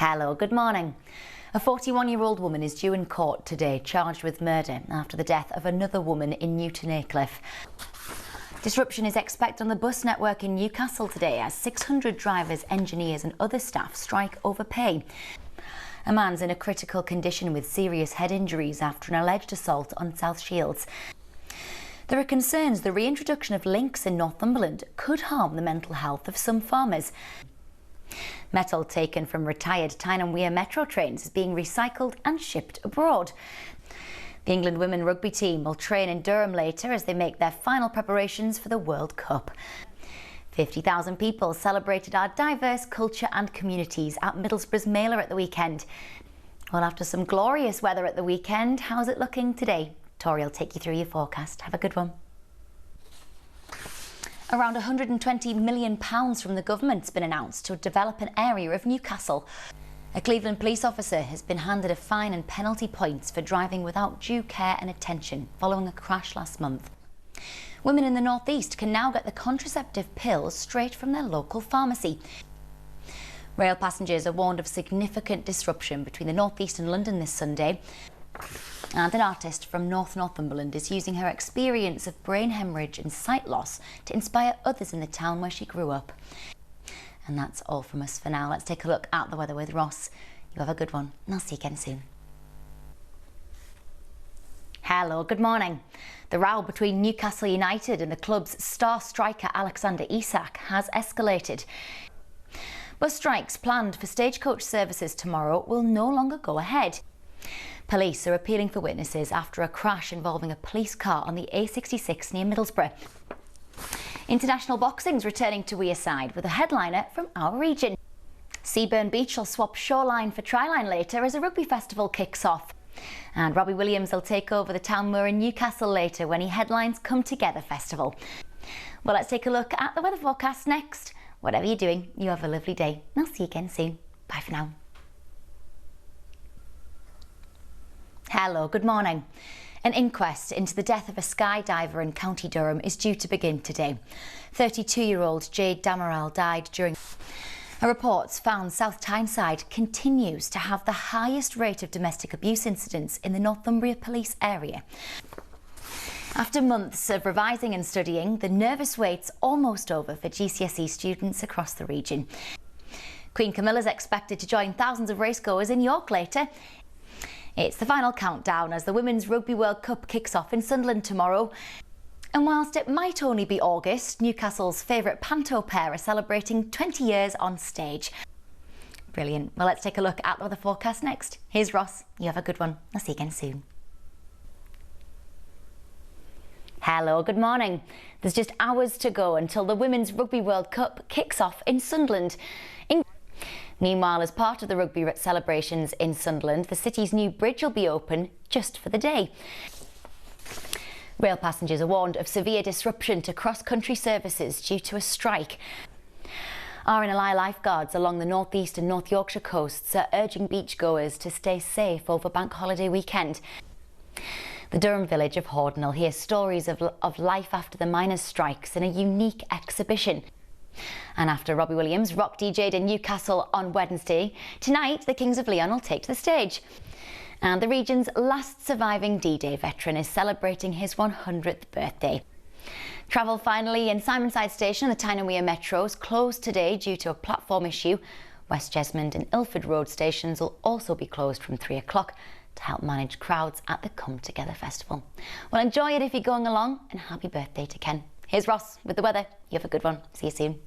Hello, good morning. A 41-year-old woman is due in court today, charged with murder after the death of another woman in Newton-Aycliffe. Disruption is expected on the bus network in Newcastle today as 600 drivers, engineers and other staff strike over pay. A man's in a critical condition with serious head injuries after an alleged assault on South Shields. There are concerns the reintroduction of links in Northumberland could harm the mental health of some farmers. Metal taken from retired Tyne metro trains is being recycled and shipped abroad. The England women rugby team will train in Durham later as they make their final preparations for the World Cup. 50,000 people celebrated our diverse culture and communities at Middlesbrough's Mailer at the weekend. Well, after some glorious weather at the weekend, how's it looking today? Tori will take you through your forecast. Have a good one. Around £120 million from the government's been announced to develop an area of Newcastle. A Cleveland police officer has been handed a fine and penalty points for driving without due care and attention following a crash last month. Women in the North East can now get the contraceptive pills straight from their local pharmacy. Rail passengers are warned of significant disruption between the North East and London this Sunday. And an artist from North Northumberland is using her experience of brain hemorrhage and sight loss to inspire others in the town where she grew up. And that's all from us for now. Let's take a look at the weather with Ross. You have a good one, and I'll see you again soon. Hello, good morning. The row between Newcastle United and the club's star striker Alexander Isak has escalated. Bus strikes planned for stagecoach services tomorrow will no longer go ahead. Police are appealing for witnesses after a crash involving a police car on the A66 near Middlesbrough. International boxing's returning to Wearside with a headliner from our region. Seaburn Beach will swap shoreline for Tryline later as a rugby festival kicks off. And Robbie Williams will take over the Town Moor in Newcastle later when he headlines Come Together Festival. Well, let's take a look at the weather forecast next. Whatever you're doing, you have a lovely day. And I'll see you again soon. Bye for now. Hello, good morning. An inquest into the death of a skydiver in County Durham is due to begin today. 32-year-old Jade Damerel died during... A report found South Tyneside continues to have the highest rate of domestic abuse incidents in the Northumbria police area. After months of revising and studying, the nervous wait's almost over for GCSE students across the region. Queen Camilla's expected to join thousands of racegoers in York later. It's the final countdown as the Women's Rugby World Cup kicks off in Sunderland tomorrow. And whilst it might only be August, Newcastle's favourite panto pair are celebrating 20 years on stage. Brilliant. Well, let's take a look at the weather forecast next. Here's Ross. You have a good one. I'll see you again soon. Hello, good morning. There's just hours to go until the Women's Rugby World Cup kicks off in Sunderland. Meanwhile, as part of the rugby celebrations in Sunderland, the city's new bridge will be open just for the day. Rail passengers are warned of severe disruption to cross-country services due to a strike. RNLI lifeguards along the North East and North Yorkshire coasts are urging beachgoers to stay safe over Bank Holiday weekend. The Durham village of Horden will hear stories of life after the miners' strikes in a unique exhibition. And after Robbie Williams rock DJ'd in Newcastle on Wednesday, tonight the Kings of Leon will take to the stage. And the region's last surviving D-Day veteran is celebrating his 100th birthday. Travel finally in Simonside Station and the Tyne metros closed today due to a platform issue. West Jesmond and Ilford Road stations will also be closed from 3 o'clock to help manage crowds at the Come Together Festival. Well, enjoy it if you're going along, and happy birthday to Ken. Here's Ross with the weather. You have a good one. See you soon.